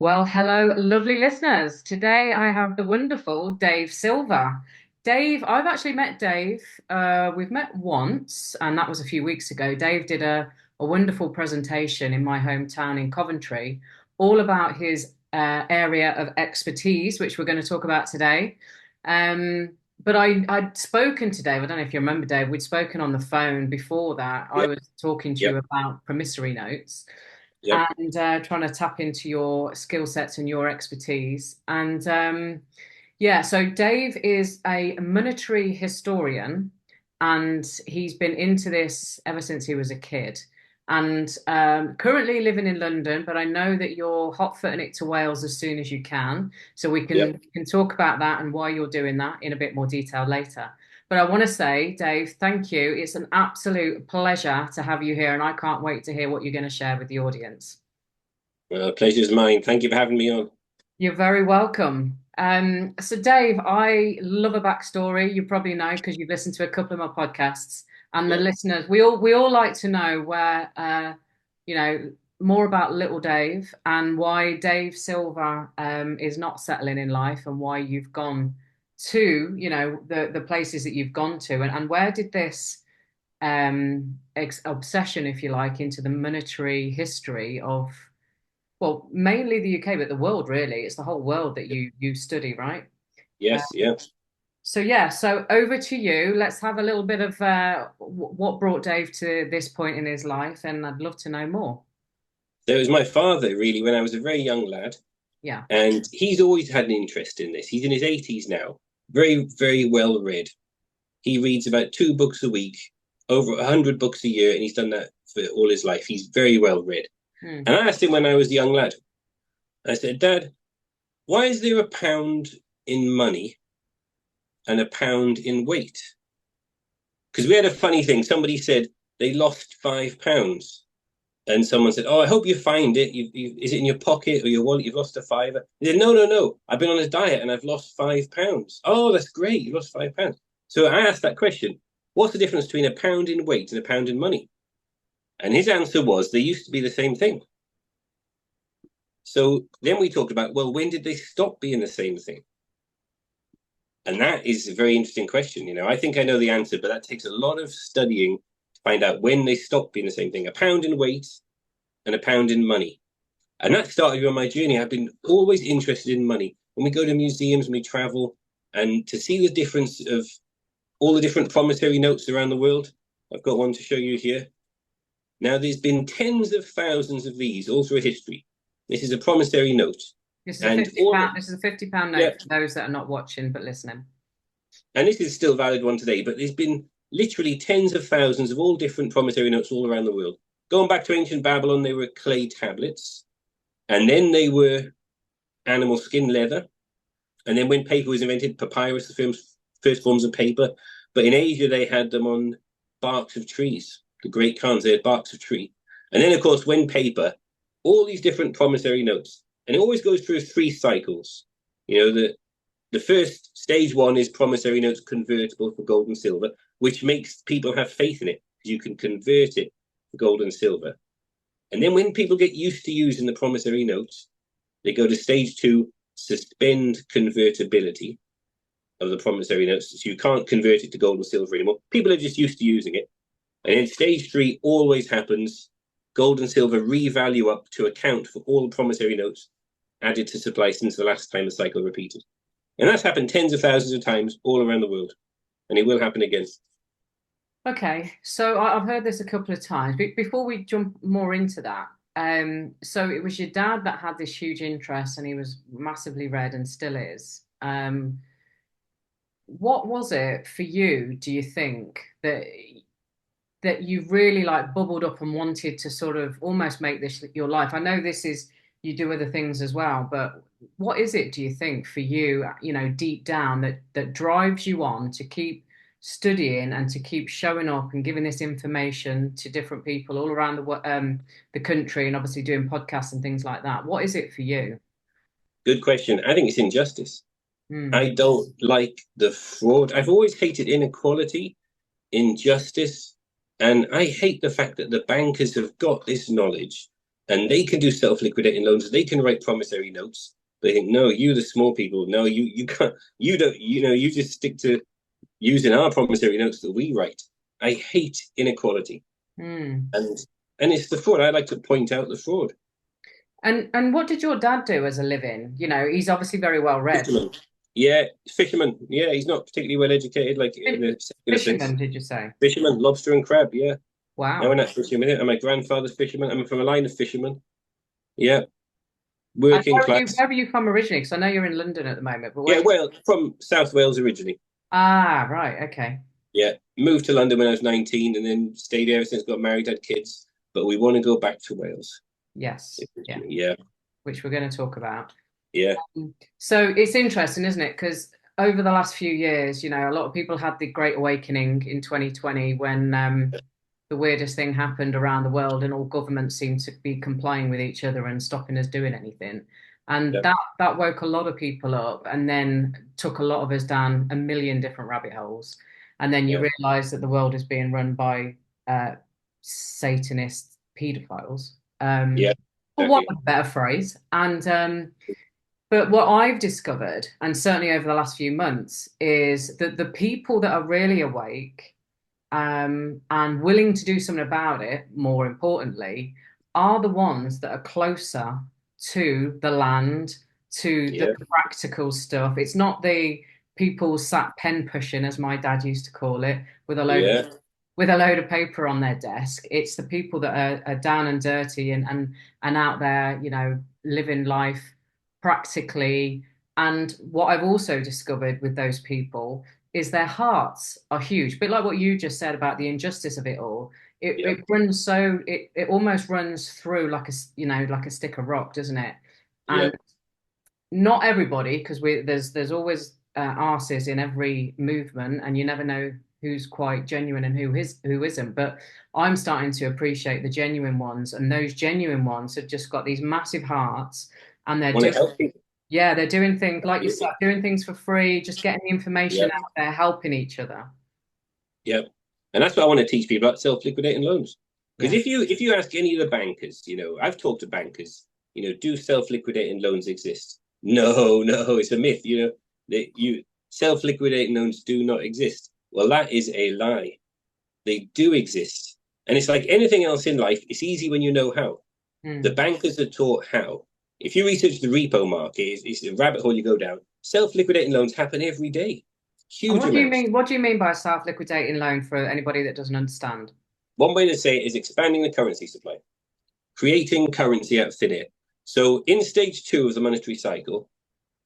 Well, hello, lovely listeners. Today I have the wonderful Dave Silva. Dave, I've actually met Dave. We've met once, and that was a few weeks ago. Dave did a wonderful presentation in my hometown in Coventry, all about his area of expertise, which we're going to talk about today. I'd spoken to Dave. I don't know if you remember, Dave. We'd spoken on the phone before that. I Yep, was talking to you yep, about promissory notes yep. and trying to tap into your skill sets and your expertise. And yeah, so Dave is a monetary historian, and he's been into this ever since he was a kid. And currently living in London, but I know that you're hot-footing it to Wales as soon as you can. So Yep. we can talk about that and why you're doing that in a bit more detail later. But I want to say, Dave, thank you. It's an absolute pleasure to have you here, and I can't wait to hear what you're going to share with the audience. Well, pleasure's mine. Thank you for having me on. You're very welcome. So, Dave, I love a backstory. You probably know because you've listened to a couple of my podcasts, and the Yep. listeners, we all like to know where, you know, more about little Dave and why Dave Silva is not settling in life, and why you've gone to, the places that you've gone to, and where did this obsession, if you like, into the monetary history of, well, mainly the UK, but the world really. It's the whole world that you study, right? Uh, Yes, yep. so yeah, so over to you. Let's have a little bit of what brought Dave to this point in his life, and I'd love to know more. So it was my father, really, when I was a very young lad, Yeah. and he's always had an interest in this. He's in his 80s now, very, very well read. He reads about 2 books a week, over 100 books a year, and he's done that for all his life. He's very well read. Hmm. And I asked him when I was a young lad, I said, Dad, why is there a pound in money and a pound in weight? Because we had a funny thing. Somebody said they lost £5. And someone said, "Oh, I hope you find it. Is it in your pocket or your wallet? You've lost a fiver." He said, "No, no, no. I've been on a diet and I've lost £5." Oh, that's great. You lost £5. So I asked that question: what's the difference between a pound in weight and a pound in money? And his answer was they used to be the same thing. So then we talked about, well, when did they stop being the same thing? And that is a very interesting question. I think I know the answer, but that takes a lot of studying to find out when they stopped being the same thing. A pound in weight and a pound in money. And that started on my journey. I've been always interested in money. When we go to museums and we travel, and to see the difference of all the different promissory notes around the world, I've got one to show you here. Now, there's been tens of thousands of these all through history. This is a promissory note. This is a And fifty all, pound. This is a £50 yeah, note for those that are not watching but listening. and this is still a valid one today, but there's been literally tens of thousands of all different promissory notes all around the world. Going back to ancient Babylon, they were clay tablets, and then they were animal skin leather. And then when paper was invented, papyrus, the first forms of paper. But in Asia, they had them on barks of trees. The great Khans, they had barks of tree. And then, of course, when paper, all these different promissory notes. And it always goes through 3 cycles. The first stage one is promissory notes convertible for gold and silver, which makes people have faith in it because you can convert it for gold and silver. And then when people get used to using the promissory notes, they go to stage two, suspend convertibility of the promissory notes. So you can't convert it to gold and silver anymore. People are just used to using it. And then stage three always happens. Gold and silver revalue up to account for all the promissory notes added to supply since the last time the cycle repeated. And that's happened tens of thousands of times all around the world. And it will happen again. Okay, so I've heard this a couple of times. Before we jump more into that, so it was your dad that had this huge interest, and he was massively read and still is. What was it for you, do you think, that you really like bubbled up and wanted to sort of almost make this your life? I know this is, you do other things as well, but what is it, do you think, for you, deep down that drives you on to keep studying and to keep showing up and giving this information to different people all around the country, and obviously doing podcasts and things like that? What is it for you? Good question. I think it's injustice. Mm, I don't like the fraud. I've always hated inequality, injustice, and I hate the fact that the bankers have got this knowledge and they can do self-liquidating loans. They can write promissory notes. They think, no, you the small people, no, you can't, you don't, you just stick to using our promissory notes that we write. I hate inequality, Mm. and it's the fraud. I like to point out the fraud. And what did your dad do as a living? You know, he's obviously very well read. Fisherman, yeah, fisherman, yeah. He's not particularly well educated, like in a secular sense. Fisherman, did you say? Fisherman, lobster and crab, yeah. Now we're Wow. not fishermen, and my grandfather's fisherman. I'm from a line of fishermen. Yeah, And working class. where are you from originally? Because I know you're in London at the moment, but Yeah, where? well, from South Wales originally. Ah, right. Okay. Yeah, moved to London when I was 19, and then stayed there since. Got married, had kids, but we want to go back to Wales. Yes. Yeah. Yeah, Which we're going to talk about. yeah, So it's interesting, isn't it? Because over the last few years, you know, a lot of people had the Great Awakening in 2020 when the weirdest thing happened around the world and all governments seemed to be complying with each other and stopping us doing anything. And yeah, that woke a lot of people up and then took a lot of us down a million different rabbit holes. And then you yeah, realize that the world is being run by uh, Satanist pedophiles, yeah, for want exactly. of a better phrase. And but what I've discovered, and certainly over the last few months, is that the people that are really awake and willing to do something about it, more importantly, are the ones that are closer to the land, to the Yeah, practical stuff. It's not the people sat pen pushing, as my dad used to call it, yeah, with a load of paper on their desk. It's the people that are down and dirty and out there, you know, living life practically. And what I've also discovered with those people is their hearts are huge. A bit like what you just said about the injustice of it all. yeah, It runs so it almost runs through like a you know like a stick of rock, doesn't it? yeah, And not everybody, because we there's always arses in every movement, and you never know who's quite genuine and who isn't. But I'm starting to appreciate the genuine ones, and those genuine ones have just got these massive hearts, and they're want to doing help people. yeah, they're doing things like you said, Absolutely. doing things for free, just getting the Yeah, information out there, helping each other. yeah, and that's what I want to teach people about self-liquidating loans. Because Yeah. if you ask any of the bankers, I've talked to bankers, do self-liquidating loans exist? No, no, it's a myth. That you self-liquidating loans do not exist. Well, that is a lie. They do exist, and it's like anything else in life. It's easy when you know how. The Hmm. bankers are taught how. If you research the repo market, it's a rabbit hole you go down. Self-liquidating loans happen every day, And huge amounts. what do you mean by a self-liquidating loan for anybody that doesn't understand? One way to say it is expanding the currency supply, creating currency out of thin air. So in stage two of the monetary cycle,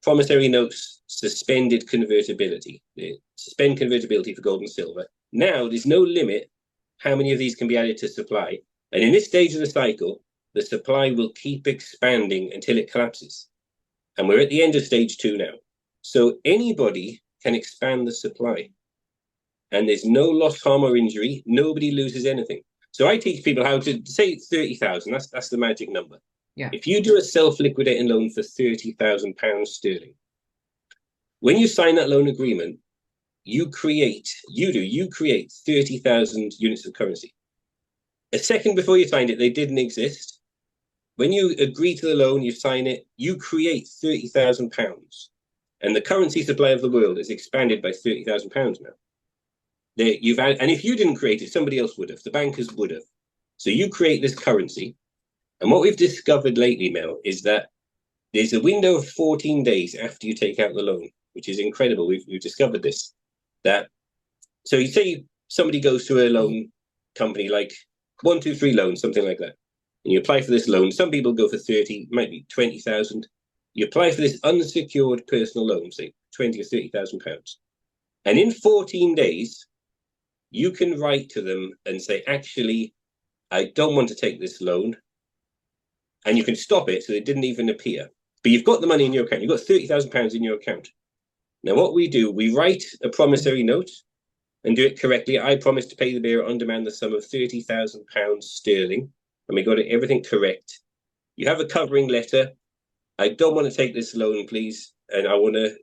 promissory notes suspended convertibility. They suspend convertibility for gold and silver. Now there's no limit how many of these can be added to supply. And in this stage of the cycle, the supply will keep expanding until it collapses. And we're at the end of stage two now. So anybody can expand the supply. And there's no loss, harm, or injury. Nobody loses anything. So I teach people how to say it's 30,000. That's the magic number. Yeah. If you do a self-liquidating loan for £30,000 sterling, when you sign that loan agreement, you create 30,000 units of currency. A second before you signed it, they didn't exist. When you agree to the loan, you sign it, you create £30,000. And the currency supply of the world is expanded by £30,000 now. And if you didn't create it, somebody else would have. The bankers would have. So you create this currency. And what we've discovered lately, Mel, is that there's a window of 14 days after you take out the loan, which is incredible. We've discovered this. So you say somebody goes to a loan company like 123 Loans, something like that, and you apply for this loan. Some people go for 30, might be 20,000. You apply for this unsecured personal loan, say 20 or 30,000 pounds, and in 14 days, you can write to them and say, actually, I don't want to take this loan, and you can stop it so it didn't even appear. But you've got the money in your account. You've got £30,000 in your account. Now, what we do, we write a promissory note and do it correctly. I promise to pay the bearer on demand the sum of £30,000 sterling, and we got everything correct. You have a covering letter. I don't want to take this loan, please, and I want to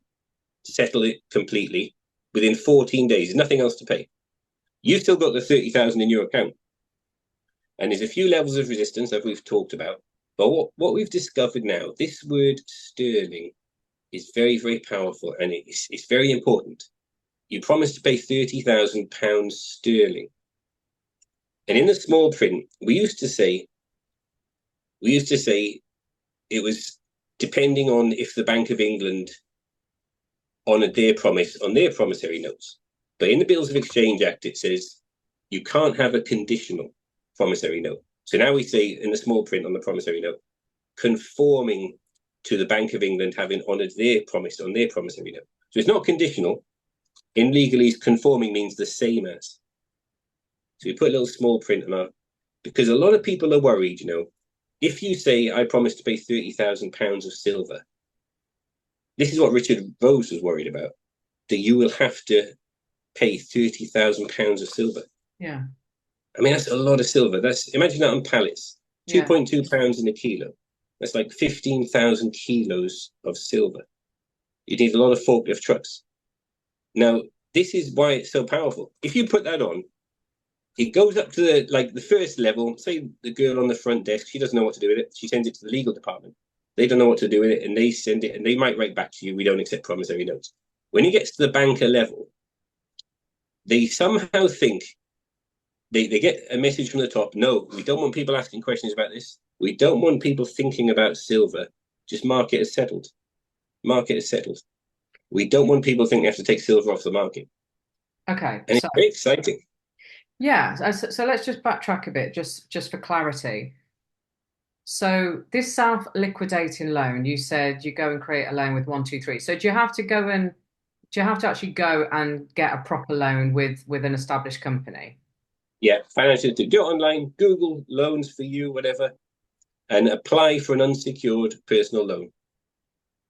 settle it completely within 14 days. There's nothing else to pay. You've still got the 30,000 in your account. And there's a few levels of resistance that we've talked about. But what we've discovered now, this word sterling is very, very powerful, and it's very important. You promised to pay £30,000 sterling. And in the small print, we used to say it was depending on if the Bank of England honoured their promise on their promissory notes. But in the Bills of Exchange Act, it says you can't have a conditional promissory note. So now we say in the small print on the promissory note, conforming to the Bank of England having honoured their promise on their promissory note. So it's not conditional. In legalese, conforming means the same as. So we put a little small print on our, because a lot of people are worried, if you say, I promise to pay £30,000 of silver, this is what Richard Rose was worried about, that you will have to pay £30,000 of silver. Yeah. I mean, that's a lot of silver. Imagine that on pallets, Yeah. 2.2 pounds in a kilo. That's like 15,000 kilos of silver. You need a lot of forklift trucks. Now, this is why it's so powerful. If you put that on, it goes up to the first level. Say the girl on the front desk, she doesn't know what to do with it. She sends it to the legal department. They don't know what to do with it, and they send it, and they might write back to you, we don't accept promissory notes. When it gets to the banker level, they somehow think, they get a message from the top, no, we don't want people asking questions about this. We don't want people thinking about silver. Just mark it as settled. Mark it as settled. We don't want people thinking they have to take silver off the market. Okay. And it's very exciting. Yeah. So let's just backtrack a bit, just for clarity. So this self-liquidating loan, you said you go and create a loan with 123. So do you have to actually go and get a proper loan with an established company? Yeah, financial, do it online, Google loans for you, whatever, and apply for an unsecured personal loan.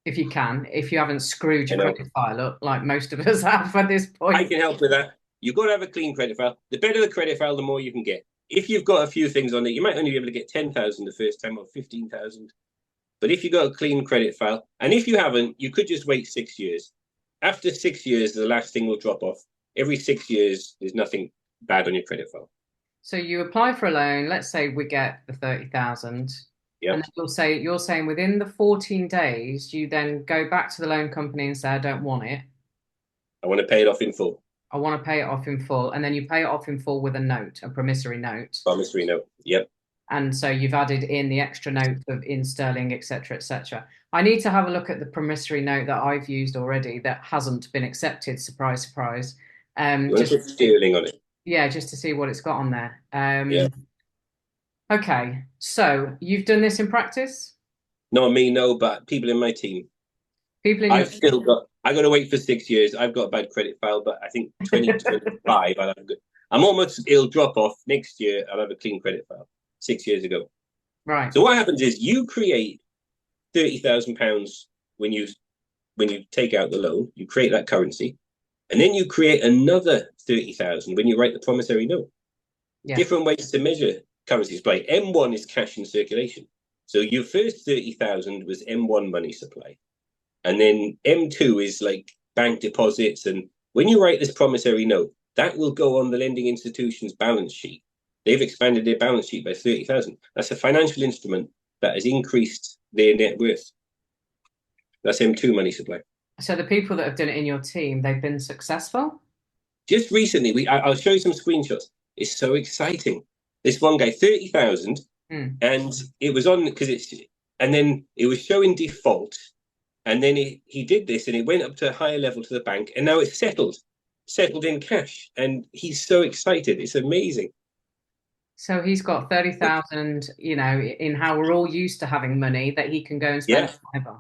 If you can, if you haven't screwed your credit file up like most of us have at this point. I can help with that. You've got to have a clean credit file. The better the credit file, the more you can get. If you've got a few things on it, you might only be able to get 10,000 the first time or 15,000. But if you've got a clean credit file, and if you haven't, you could just wait 6 years. After 6 years, the last thing will drop off. Every 6 years, there's nothing bad on your credit file. So you apply for a loan. Let's say we get the 30,000. Yep. And then you're saying within the 14 days, you then go back to the loan company and say, I don't want it. I want to pay it off in full. I want to pay it off in full. And then you pay it off in full with a note, a promissory note. Promissory note. Yep. And so you've added in the extra note of in sterling, etc., etc. I need to have a look at the promissory note that I've used already that hasn't been accepted. Surprise, surprise. You want to put sterling on it? Yeah, just to see what it's got on there. Yeah. Okay, so you've done this in practice? Not me, no, but people in my team. People in your team. I got to wait for 6 years. I've got a bad credit file, but I think 2025, I'll have a good. it'll drop off next year. I'll have a clean credit file. 6 years ago. Right. So what happens is you create £30,000 when you take out the loan. You create that currency, and then you create another 30,000 when you write the promissory note. Yeah. Different ways to measure currency supply. M1 is cash in circulation. So your first 30,000 was M1 money supply, and then M2 is like bank deposits. And when you write this promissory note, that will go on the lending institution's balance sheet. They've expanded their balance sheet by 30,000. That's a financial instrument that has increased their net worth. That's M2 money supply. So the people that have done it in your team, they've been successful? Just recently, I'll show you some screenshots. It's so exciting. This one guy, 30,000, and it was on and then it was showing default, and then he did this, and it went up to a higher level to the bank, and now it's settled in cash, and he's so excited. It's amazing. So he's got 30,000, in how we're all used to having money that he can go and spend forever.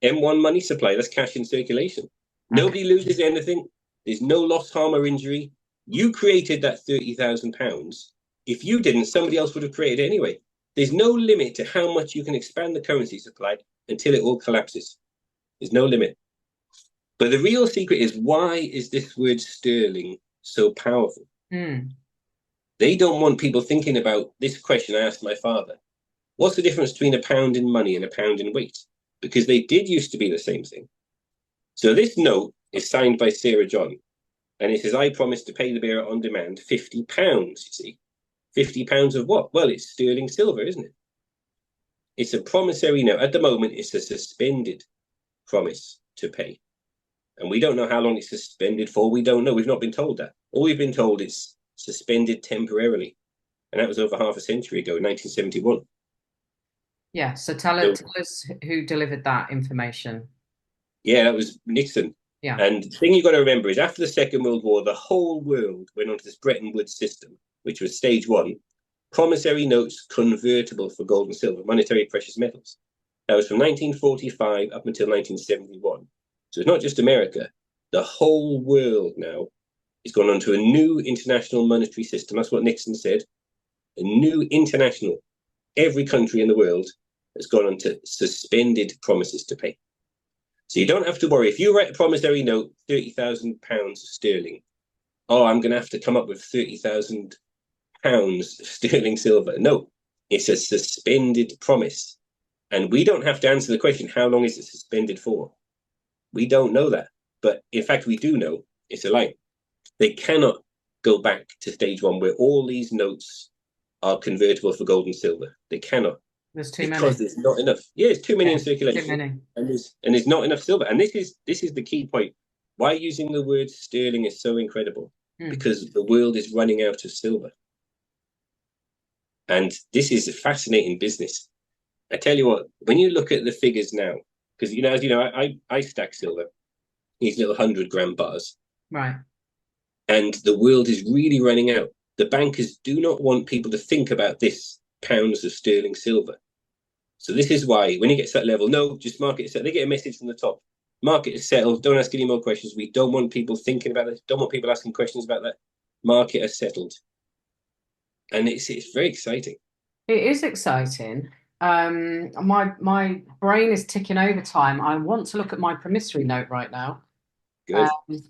M1 money supply, that's cash in circulation. Okay. Nobody loses anything. There's no loss, harm, or injury. You created that £30,000. If you didn't, somebody else would have created it anyway. There's no limit to how much you can expand the currency supply until it all collapses. There's no limit. But the real secret is, why is this word sterling so powerful? They don't want people thinking about this question I asked my father. What's the difference between a pound in money and a pound in weight? Because they did used to be the same thing. So this note is signed by Sarah John. And it says, I promise to pay the bearer on demand £50, you see. £50 of what? Well, it's sterling silver, isn't it? It's a promissory note. At the moment, it's a suspended promise to pay. And we don't know how long it's suspended for. We don't know. We've not been told that. All we've been told is suspended temporarily. And that was over half a century ago, 1971. Yeah. So tell So, it, tell us who delivered that information. yeah, that was Nixon. Yeah. And the thing you've got to remember is after the Second World War, the whole world went onto this Bretton Woods system, which was stage one, promissory notes convertible for gold and silver, monetary precious metals. That was from 1945 up until 1971. So it's not just America. The whole world now is gone onto a new international monetary system. That's what Nixon said. A new international. Every country in the world has gone onto suspended promises to pay. So you don't have to worry. If you write a promissory note, £30,000 sterling, oh, I'm going to have to come up with £30,000 sterling silver. No, it's a suspended promise. And we don't have to answer the question, how long is it suspended for? We don't know that. But in fact, we do know it's a lie. They cannot go back to stage one where all these notes are convertible for gold and silver. They cannot. There's too Because many. there's not enough. Yeah, it's too many Yeah. in Too circulation, many. and there's not enough silver. And this is the key point. Why using the word sterling is so incredible? Mm. Because the world is running out of silver, and this is a fascinating business. I tell you what, when you look at the figures now, because as you know, I stack silver, these little 100-gram bars, Right. and the world is really running out. The bankers do not want people to think about this pounds of sterling silver. So this is why when you get to that level, no, just market is settled. They get a message from the top. Market is settled. Don't ask any more questions. We don't want people thinking about it. Don't want people asking questions about that. Market is settled. And it's very exciting. It is exciting. My brain is ticking overtime. I want to look at my promissory note right now, um, Good.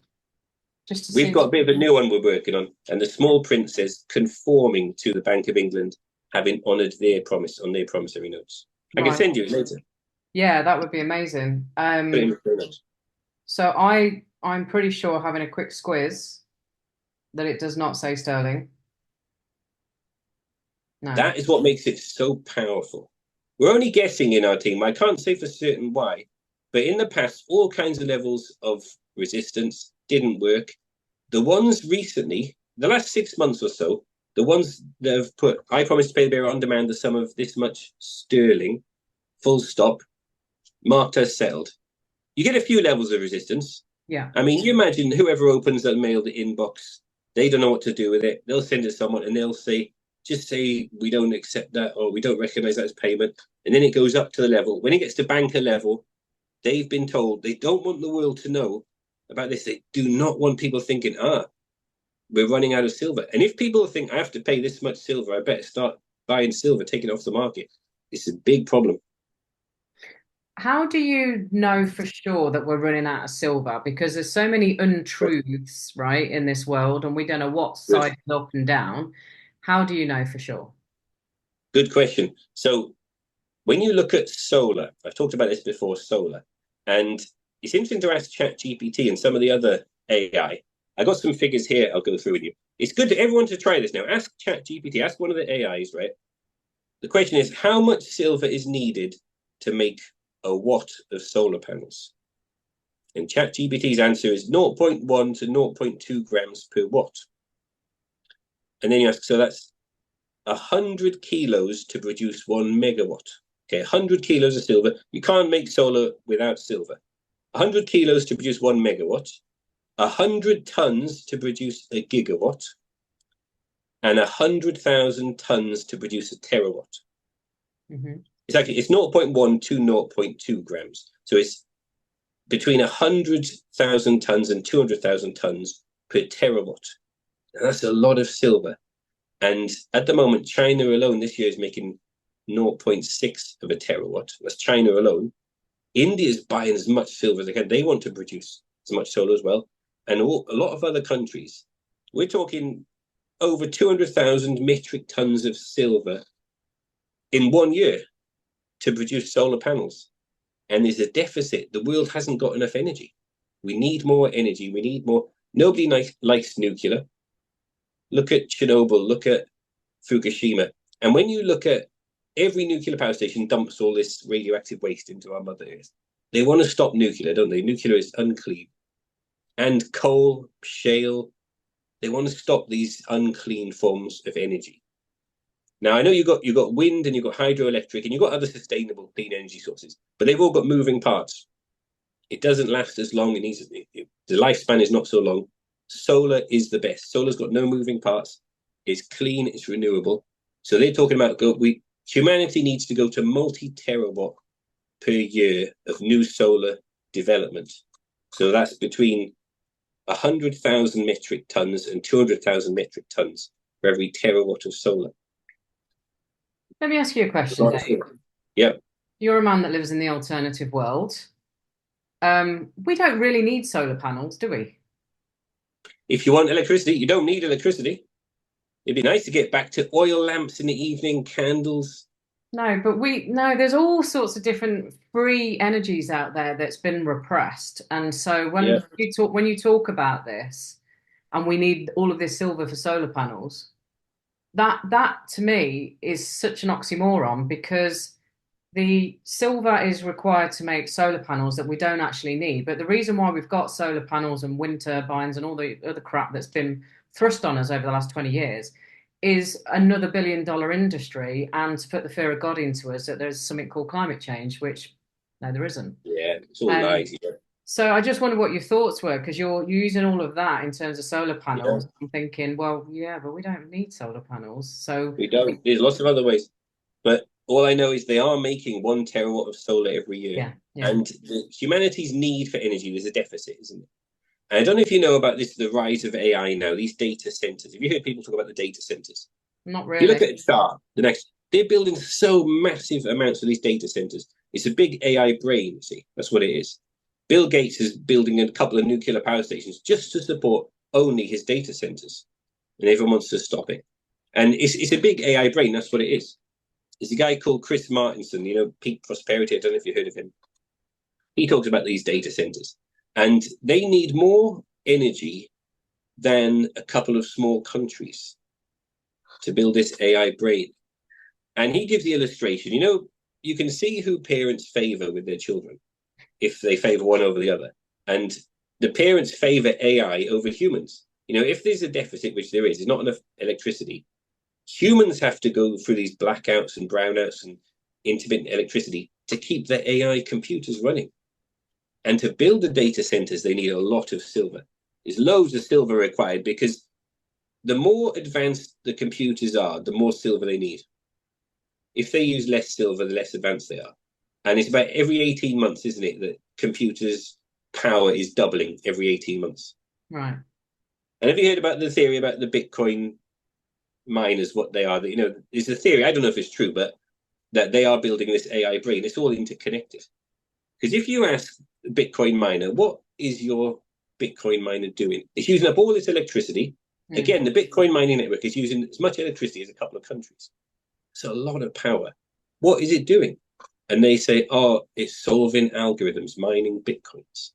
just to We've see. got a bit of a new one we're working on. And the small print says conforming to the Bank of England, having honoured their promise on their promissory notes. I can Right. send you it later. Yeah, that would be amazing. Put it in the show notes. So I'm pretty sure having a quick squiz that it does not say sterling. No. That is what makes it so powerful. We're only guessing in our team. I can't say for certain why, but in the past, all kinds of levels of resistance didn't work. The ones recently, the last 6 months or so, the ones that have put, I promise to pay the bearer on demand the sum of this much sterling, full stop, marked as settled. You get a few levels of resistance. Yeah. I mean, you imagine whoever opens that mail, the inbox, they don't know what to do with it. They'll send it to someone and they'll say, just say we don't accept that or we don't recognize that as payment. And then it goes up to the level. When it gets to banker level, they've been told they don't want the world to know about this. They do not want people thinking, we're running out of silver. And if people think I have to pay this much silver, I better start buying silver, taking it off the market. It's a big problem. How do you know for sure that we're running out of silver? Because there's so many untruths, right, in this world, and we don't know what Good, side is up and down. How do you know for sure? good question. So when you look at solar, I've talked about this before, solar, and it's interesting to ask ChatGPT and some of the other AI. I got some figures here I'll go through with you. It's good to everyone to try this now. Ask ChatGPT, ask one of the AIs, right? The question is, how much silver is needed to make a watt of solar panels? And ChatGPT's answer is zero point 0.1 to 0.2 grams per watt. And then you ask, so that's 100 kilos to produce 1 megawatt. Okay, 100 kilos of silver. You can't make solar without silver. 100 kilos to produce 1 megawatt, 100 tons to produce a gigawatt, and 100,000 tons to produce a terawatt. Mm-hmm. It's 0.1 to 0.2 grams. So it's between 100,000 tons and 200,000 tons per terawatt. And that's a lot of silver. And at the moment, China alone this year is making 0.6 of a terawatt. That's China alone. India is buying as much silver as they can. They want to produce as much solar as well. And a lot of other countries. We're talking over 200,000 metric tons of silver in 1 year to produce solar panels. And there's a deficit. The world hasn't got enough energy. We need more energy. We need more. Nobody likes nuclear. Look at Chernobyl. Look at Fukushima. And when you look at every nuclear power station dumps all this radioactive waste into our Mother Earth. They want to stop nuclear, don't they? Nuclear is unclean. And coal, shale, they want to stop these unclean forms of energy. Now, I know you've got wind and you've got hydroelectric and you've got other sustainable clean energy sources, but they've all got moving parts. It doesn't last as long, and the lifespan is not so long. Solar is the best. Solar's got no moving parts. It's clean. It's renewable. So they're talking about humanity needs to go to multi-terawatt per year of new solar development. So that's between 100,000 metric tons and 200,000 metric tons for every terawatt of solar. Let me ask you a question, Dave. Yeah. You're a man that lives in the alternative world. We don't really need solar panels, do we? If you want electricity, you don't need electricity. It'd be nice to get back to oil lamps in the evening, candles. No, but there's all sorts of different free energies out there that's been repressed. And so when you talk about this, and we need all of this silver for solar panels, that to me is such an oxymoron, because the silver is required to make solar panels that we don't actually need. But the reason why we've got solar panels and wind turbines and all the other crap that's been thrust on us over the last 20 years is another billion-dollar industry, and to put the fear of God into us that there's something called climate change, which no, there isn't. Yeah, it's all lies. Yeah. So I just wonder what your thoughts were, because you're using all of that in terms of solar panels. I'm thinking, well, yeah, but we don't need solar panels. So we don't. There's lots of other ways. But all I know is they are making 1 terawatt of solar every year. Yeah. And humanity's need for energy, there's a deficit, isn't it? And I don't know if you know about this, the rise of AI now, these data centers. Have you heard people talk about the data centers? Not really. You look at a chart, they're building so massive amounts of these data centers. It's a big AI brain, you see. That's what it is. Bill Gates is building a couple of nuclear power stations just to support only his data centers. And everyone wants to stop it. And it's a big AI brain, that's what it is. There's a guy called Chris Martinson, Peak Prosperity. I don't know if you heard of him. He talks about these data centers. And they need more energy than a couple of small countries to build this AI brain. And he gives the illustration. You can see who parents favor with their children if they favor one over the other. And the parents favor AI over humans. If there's a deficit, which there is, there's not enough electricity, humans have to go through these blackouts and brownouts and intermittent electricity to keep their AI computers running. And to build the data centers, they need a lot of silver. There's loads of silver required, because the more advanced the computers are, the more silver they need. If they use less silver, the less advanced they are. And it's about every 18 months, isn't it, that computers' power is doubling every 18 months. Right. And have you heard about the theory about the Bitcoin miners, what they are? There's a theory, I don't know if it's true, but that they are building this AI brain. It's all interconnected. Because if you ask a Bitcoin miner, what is your Bitcoin miner doing? It's using up all this electricity. Again, the Bitcoin mining network is using as much electricity as a couple of countries. So a lot of power. What is it doing? And they say, it's solving algorithms, mining Bitcoins.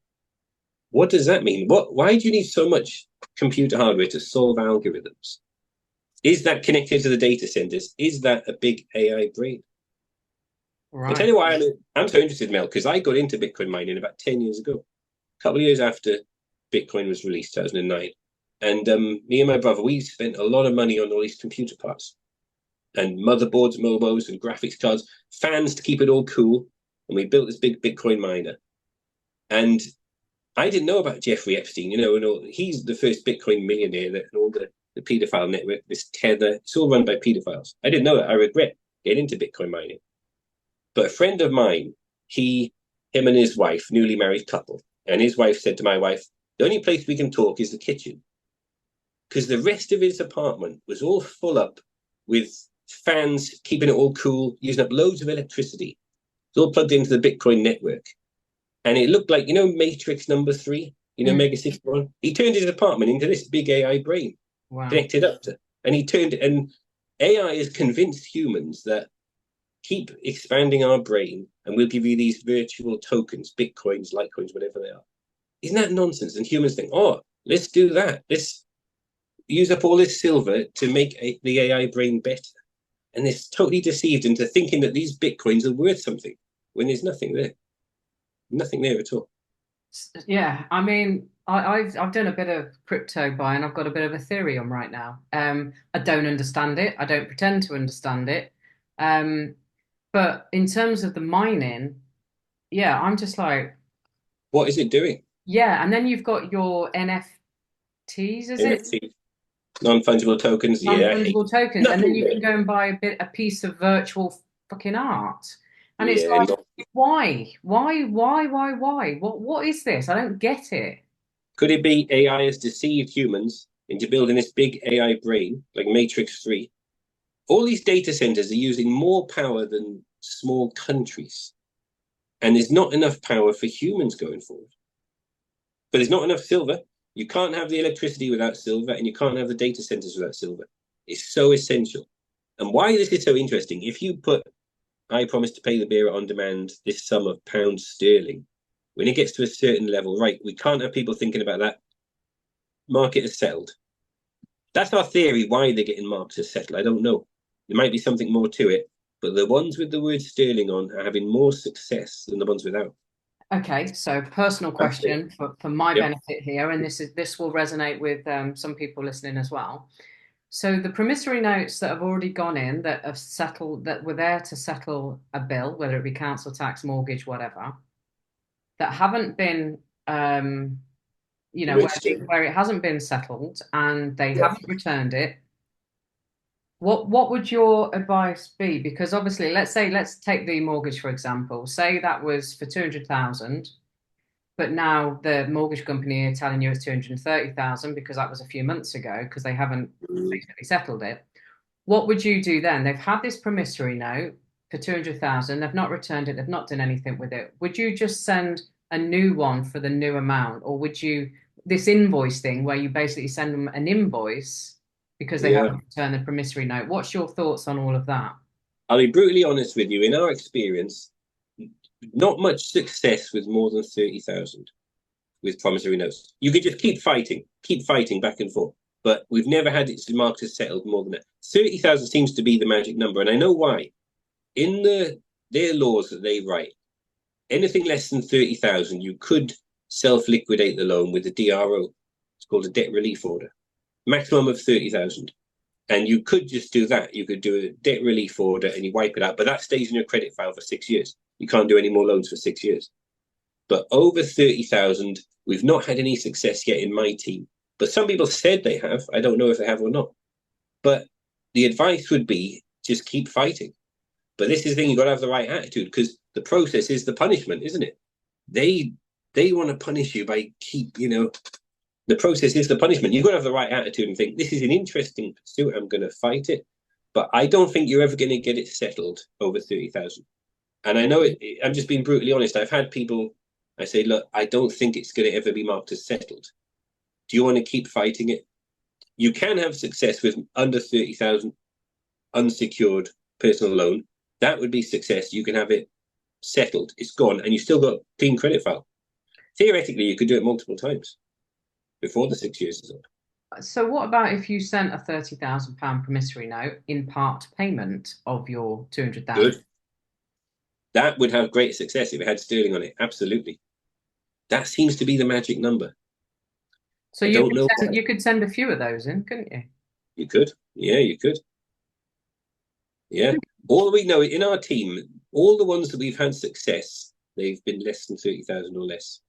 What does that mean? Why do you need so much computer hardware to solve algorithms? Is that connected to the data centers? Is that a big AI brain? Right. I'll tell you why I'm so interested, Mel, because I got into Bitcoin mining about 10 years ago, a couple of years after Bitcoin was released, 2009. And me and my brother, we spent a lot of money on all these computer parts and motherboards, mobos, and graphics cards, fans to keep it all cool. And we built this big Bitcoin miner. And I didn't know about Jeffrey Epstein, he's the first Bitcoin millionaire, and all the pedophile network, this Tether, it's all run by pedophiles. I didn't know that. I regret getting into Bitcoin mining. But a friend of mine, him and his wife, newly married couple, and his wife said to my wife, the only place we can talk is the kitchen. Because the rest of his apartment was all full up with fans, keeping it all cool, using up loads of electricity. It's all plugged into the Bitcoin network. And it looked like, Matrix number 3, Mega 61. He turned his apartment into this big AI brain, connected up to. And AI has convinced humans that keep expanding our brain and we'll give you these virtual tokens, Bitcoins, Litecoins, whatever they are. Isn't that nonsense? And humans think, let's do that. Let's use up all this silver to make the AI brain better. And they're totally deceived into thinking that these bitcoins are worth something when there's nothing there. Nothing there at all. Yeah, I mean, I've done a bit of crypto buying. I've got a bit of Ethereum right now. I don't understand it. I don't pretend to understand it. Um, but in terms of the mining, yeah, I'm just like, What is it doing? yeah. And then you've got your NFTs, is it? NFT, non-fungible tokens. Yeah, I hate Non-fungible tokens, and then nothing you can there. go and buy a piece of virtual fucking art. And it's Yeah, like, not. why? Why? What is this? I don't get it. Could it be AI has deceived humans into building this big AI brain like Matrix 3? All these data centers are using more power than small countries. And there's not enough power for humans going forward. But there's not enough silver. You can't have the electricity without silver, and you can't have the data centers without silver. It's so essential. And why this is so interesting, if you put, I promise to pay the bearer on demand this sum of pounds sterling, when it gets to a certain level, right, we can't have people thinking about that. Market is settled. That's our theory why they're getting marked as settled. I don't know. There might be something more to it, but the ones with the word sterling on are having more success than the ones without. Okay, so personal That's it. question for my Yep. benefit here, and this will resonate with some people listening as well. So the promissory notes that have already gone in that have settled that were there to settle a bill, whether it be council tax, mortgage, whatever, that haven't been Registered. where it hasn't been settled and they Yep. haven't returned it. What would your advice be? Because obviously, let's take the mortgage for example. Say that was for 200,000. But now the mortgage company are telling you it's 230,000 because that was a few months ago because they haven't basically settled it. What would you do then? They've had this promissory note for 200,000. They've not returned it. They've not done anything with it. Would you just send a new one for the new amount? Or would you, this invoice thing where you basically send them an invoice because they Yeah. haven't returned the promissory note? What's your thoughts on all of that? I'll be brutally honest with you. In our experience, not much success with more than 30,000 with promissory notes. You could just keep fighting back and forth. But we've never had it marked as settled more than that. 30,000 seems to be the magic number. And I know why. In their laws that they write, anything less than 30,000, you could self-liquidate the loan with a DRO. It's called a debt relief order. Maximum of 30,000. And you could just do that. You could do a debt relief order and you wipe it out. But that stays in your credit file for 6 years. You can't do any more loans for 6 years. But over 30,000, we've not had any success yet in my team. But some people said they have. I don't know if they have or not. But the advice would be just keep fighting. But this is the thing, you've got to have the right attitude because the process is the punishment, isn't it? They want to punish you by the process is the punishment. You've got to have the right attitude and think, this is an interesting pursuit. I'm going to fight it. But I don't think you're ever going to get it settled over 30,000. And I know I'm just being brutally honest. I've had people, I say, look, I don't think it's going to ever be marked as settled. Do you want to keep fighting it? You can have success with under 30,000 unsecured personal loan. That would be success. You can have it settled. It's gone. And you still got clean credit file. Theoretically, you could do it multiple times before the 6 years is up. So what about if you sent a £30,000 promissory note in part payment of your 200,000? Good. That would have great success if it had sterling on it. Absolutely. That seems to be the magic number. So I don't know why. you could send a few of those in, couldn't you? You could. Yeah, you could. Yeah. All we know in our team, all the ones that we've had success, they've been less than 30,000 or less.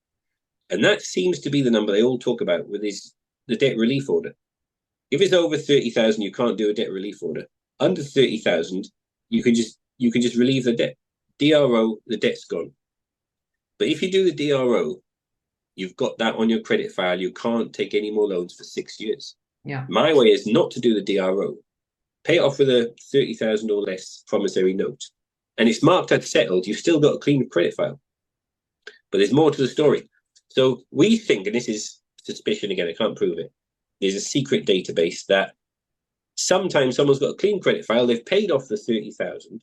And that seems to be the number they all talk about with the debt relief order. If it's over 30,000, you can't do a debt relief order. Under 30,000, you can just relieve the debt. DRO, the debt's gone. But if you do the DRO, you've got that on your credit file. You can't take any more loans for 6 years. Yeah. My way is not to do the DRO. Pay it off with a 30,000 or less promissory note. And it's marked as settled. You've still got a clean credit file. But there's more to the story. So we think, and this is suspicion again, I can't prove it, there's a secret database that sometimes someone's got a clean credit file, they've paid off the 30,000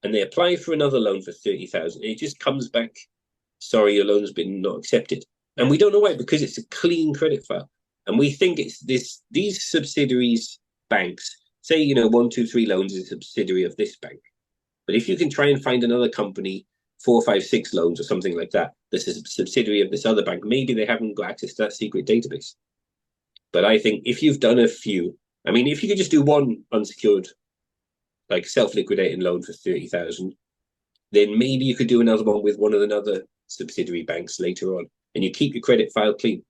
and they apply for another loan for 30,000 and it just comes back, sorry, your loan's been not accepted. And we don't know why, because it's a clean credit file. And we think it's these subsidiaries, banks, say, 123 Loans is a subsidiary of this bank. But if you can try and find another company, 456 Loans or something like that, that's a subsidiary of this other bank, maybe they haven't got access to that secret database. But I think if you've done a few, I mean, if you could just do one unsecured, like self-liquidating loan for 30,000, then maybe you could do another one with one of another subsidiary banks later on, and you keep your credit file clean.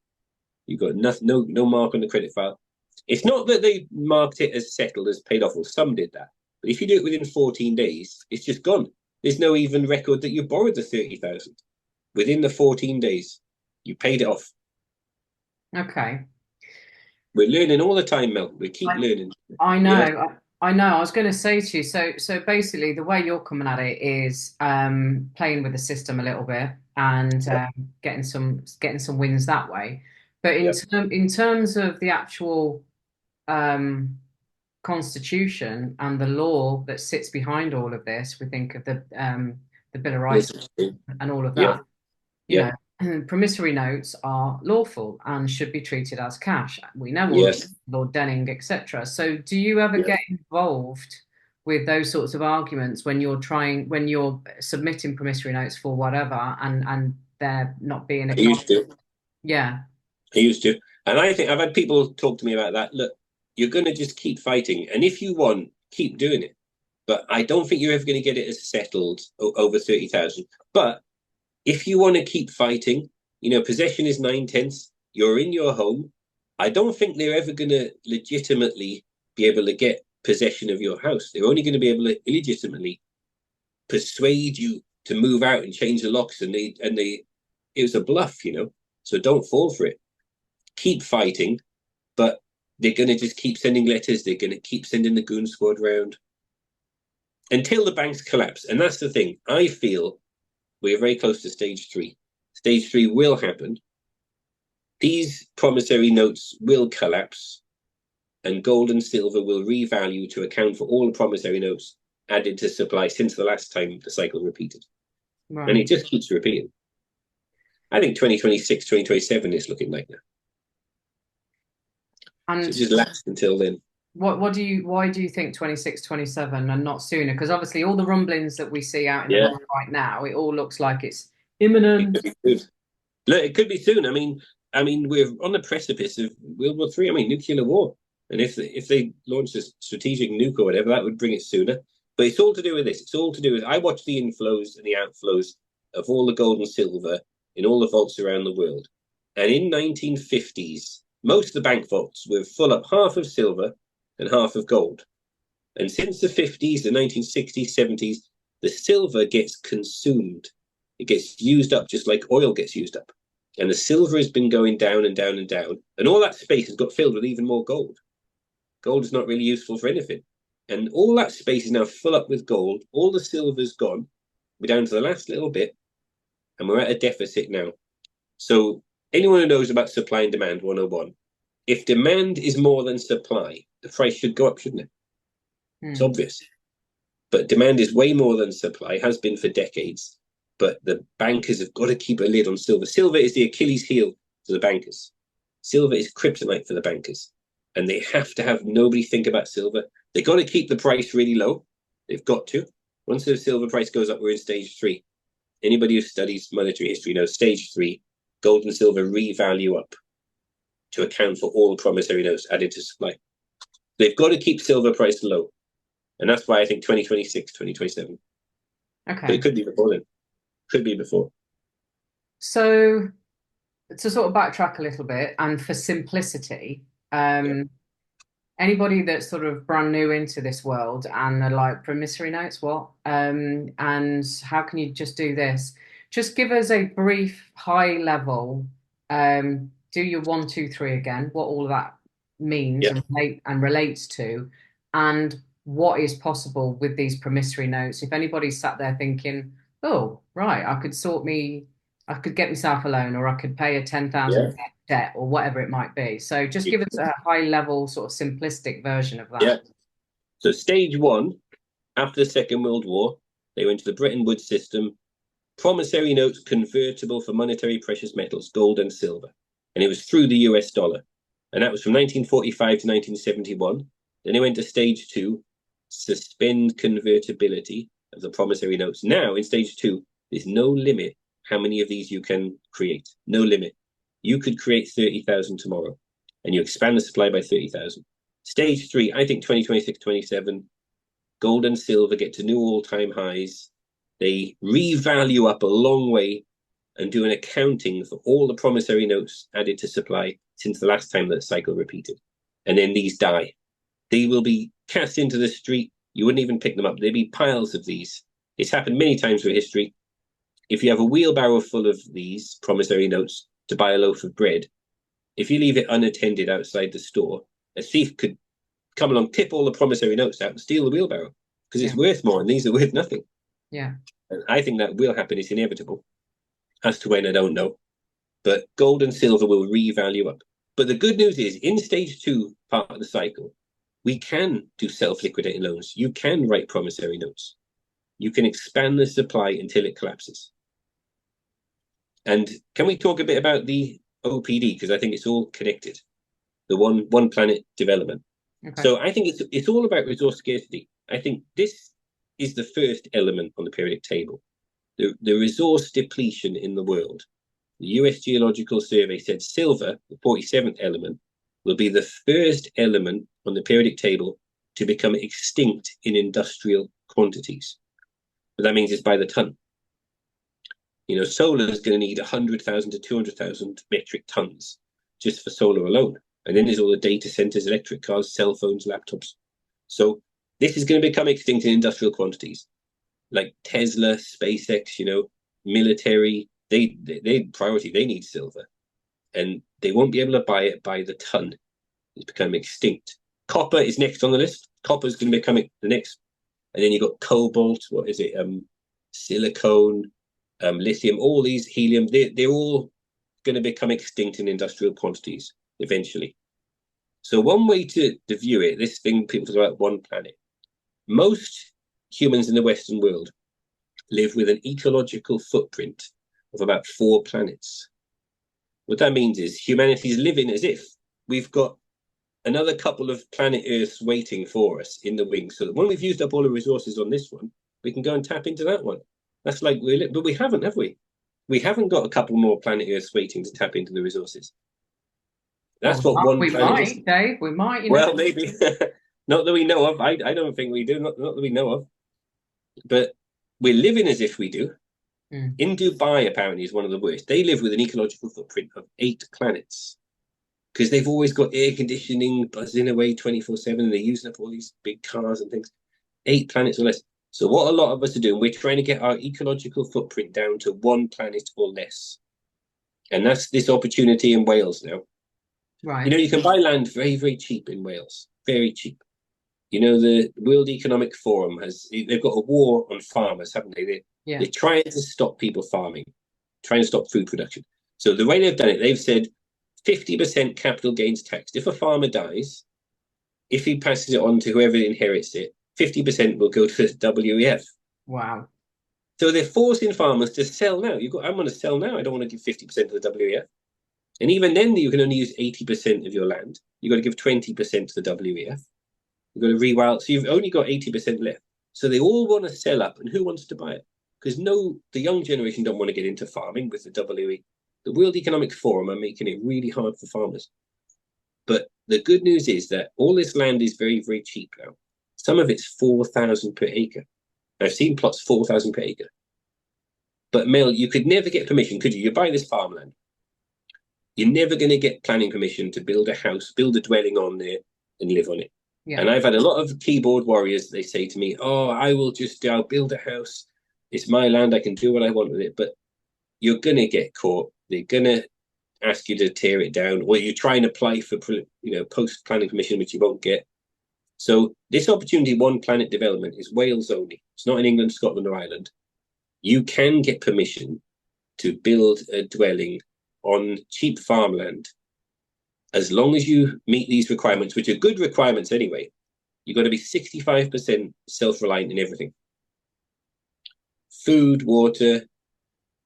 You've got no mark on the credit file. It's not that they marked it as settled, as paid off, or some did that. But if you do it within 14 days, it's just gone. There's no even record that you borrowed the 30,000. Within the 14 days, you paid it off. Okay. We're learning all the time, Mel. We keep learning. I Yeah. know. I know. I was going to say to you, so basically, the way you're coming at it is playing with the system a little bit and Yep. getting some wins that way. But Yep. in terms of the actual um, constitution and the law that sits behind all of this, we think of the Bill of Rights and all of Yeah. that. You Yeah. know, promissory notes are lawful and should be treated as cash. We know all of Yes. Lord Denning, etc. So, do you ever Yeah. get involved with those sorts of arguments when you're submitting promissory notes for whatever, and they're not being I used acknowledged? to. Yeah. I used to. And I think I've had people talk to me about that. Look, you're going to just keep fighting. And if you want, keep doing it. But I don't think you're ever going to get it as settled over 30,000. But if you want to keep fighting, possession is 9/10. You're in your home. I don't think they're ever going to legitimately be able to get possession of your house. They're only going to be able to illegitimately persuade you to move out and change the locks. And it was a bluff. So don't fall for it. Keep fighting, but they're going to just keep sending letters. They're going to keep sending the goon squad round until the banks collapse. And that's the thing. I feel we're very close to stage 3. Stage 3 will happen. These promissory notes will collapse, and gold and silver will revalue to account for all the promissory notes added to supply since the last time the cycle repeated. Right. And it just keeps repeating. I think 2026, 2027 is looking like that. And so just last until then. why do you think 26, 27 and not sooner? Because obviously all the rumblings that we see out in the world right now, it all looks like it's imminent. It could be soon. Look, it could be soon. I mean, we're on the precipice of World War III. Nuclear war. And if they launch a strategic nuke or whatever, that would bring it sooner. But it's all to do with this. It's all to do with, I watch the inflows and the outflows of all the gold and silver in all the vaults around the world. And in 1950s, most of the bank vaults were full up half of silver and half of gold. And since the 50s, the 1960s, 70s, the silver gets consumed. It gets used up just like oil gets used up. And the silver has been going down and down and down. And all that space has got filled with even more gold. Gold is not really useful for anything. And all that space is now full up with gold. All the silver's gone. We're down to the last little bit. And we're at a deficit now. So anyone who knows about supply and demand 101, if demand is more than supply, the price should go up, shouldn't it? It's obvious. But demand is way more than supply, has been for decades. But the bankers have got to keep a lid on silver. Silver is the Achilles heel to the bankers. Silver is kryptonite for the bankers. And they have to have nobody think about silver. They've got to keep the price really low. They've got to. Once the silver price goes up, we're in stage 3. Anybody who studies monetary history knows stage 3, gold and silver revalue up to account for all promissory notes added to supply. They've got to keep silver price low. And that's why I think 2026, 2027. Okay. But it could be before then. Could be before. So to sort of backtrack a little bit, and for simplicity, anybody that's sort of brand new into this world and are like, promissory notes, what? And how can you just do this? Just give us a brief, high level, do your 1, 2, 3 again, what all that means and relates to, and what is possible with these promissory notes. If anybody's sat there thinking, oh, right, I could get myself a loan, or I could pay a 10,000 debt, or whatever it might be. So just give us a high level, sort of simplistic version of that. Yeah. So stage 1, after the Second World War, they went to the Bretton Woods system, promissory notes convertible for monetary precious metals, gold and silver. And it was through the US dollar. And that was from 1945 to 1971. Then they went to stage 2, suspend convertibility of the promissory notes. Now, in stage 2, there's no limit how many of these you can create. No limit. You could create 30,000 tomorrow, and you expand the supply by 30,000. Stage 3, I think 2026, 27, gold and silver get to new all-time highs. They revalue up a long way and do an accounting for all the promissory notes added to supply since the last time that cycle repeated. And then these die. They will be cast into the street. You wouldn't even pick them up. There'd be piles of these. It's happened many times through history. If you have a wheelbarrow full of these promissory notes to buy a loaf of bread, if you leave it unattended outside the store, a thief could come along, tip all the promissory notes out and steal the wheelbarrow because it's worth more and these are worth nothing. Yeah. And I think that will happen. It's inevitable. As to when, I don't know. But gold and silver will revalue up. But the good news is, in stage 2 part of the cycle, we can do self-liquidating loans. You can write promissory notes. You can expand the supply until it collapses. And can we talk a bit about the OPD? Because I think it's all connected. The one planet development. Okay. So I think it's all about resource scarcity. I think this is the first element on the periodic table. The resource depletion in the world. The US Geological Survey said silver, the 47th element, will be the first element on the periodic table to become extinct in industrial quantities. But that means it's by the ton. You know, solar is going to need 100,000 to 200,000 metric tons just for solar alone. And then there's all the data centers, electric cars, cell phones, laptops. So this is going to become extinct in industrial quantities. Like Tesla, SpaceX, you know, military, they priority, they need silver. And they won't be able to buy it by the ton. It's become extinct. Copper is next on the list. Copper is going to become the next. And then you've got cobalt, what is it? Silicone, lithium, all these, helium, they're all going to become extinct in industrial quantities eventually. So one way to view it, this thing people talk about one planet. Most humans in the Western world live with an ecological footprint of about 4 planets. What that means is humanity's living as if we've got another couple of planet Earths waiting for us in the wings, so that when we've used up all the resources on this one, we can go and tap into that one. That's like but we haven't, have we? We haven't got a couple more planet Earths waiting to tap into the resources. That's what one planet is. Dave. We might. Well, maybe. Not that we know of. I don't think we do. Not that we know of. But we're living as if we do. In Dubai, apparently, is one of the worst. They live with an ecological footprint of 8 planets because they've always got air conditioning buzzing away 24/7, and they're using up all these big cars and things. 8 planets or less. So what a lot of us are doing, we're trying to get our ecological footprint down to 1 planet or less. And that's this opportunity in Wales now. Right. You know, you can buy land very, very cheap in Wales. Very cheap. You know, the World Economic Forum they've got a war on farmers, haven't they? They're trying to stop people farming, trying to stop food production. So the way they've done it, they've said 50% capital gains tax. If a farmer dies, if he passes it on to whoever inherits it, 50% will go to the WEF. Wow. So they're forcing farmers to sell now. I'm going to sell now. I don't want to give 50% to the WEF. And even then, you can only use 80% of your land. You've got to give 20% to the WEF. You've got to rewild. So you've only got 80% left. So they all want to sell up. And who wants to buy it? Because the young generation don't want to get into farming with the WE. The World Economic Forum are making it really hard for farmers. But the good news is that all this land is very, very cheap now. Some of it's 4,000 per acre. I've seen plots 4,000 per acre. But Mel, you could never get permission, could you? You buy this farmland. You're never going to get planning permission to build a house, build a dwelling on there and live on it. Yeah. And I've had a lot of keyboard warriors, they say to me, oh, I'll build a house. It's my land. I can do what I want with it. But you're going to get caught. They're going to ask you to tear it down, or you try and apply for, post-planning permission, which you won't get. So this opportunity, one planet development, is Wales only. It's not in England, Scotland, or Ireland. You can get permission to build a dwelling on cheap farmland, as long as you meet these requirements, which are good requirements anyway. You've got to be 65% self-reliant in everything. Food, water,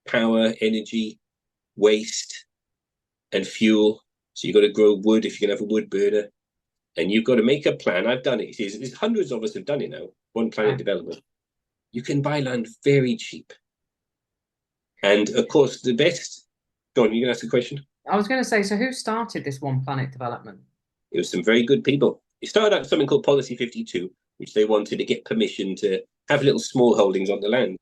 power, energy, waste, and fuel. So you've got to grow wood if you can have a wood burner. And you've got to make a plan. I've done it. There's hundreds of us have done it now. One planet Right. development. You can buy land very cheap. And of course, the best. Go on, you can ask a question. I was going to say, so who started this one planet development? It was some very good people. It started out with something called Policy 52, which they wanted to get permission to have little small holdings on the land.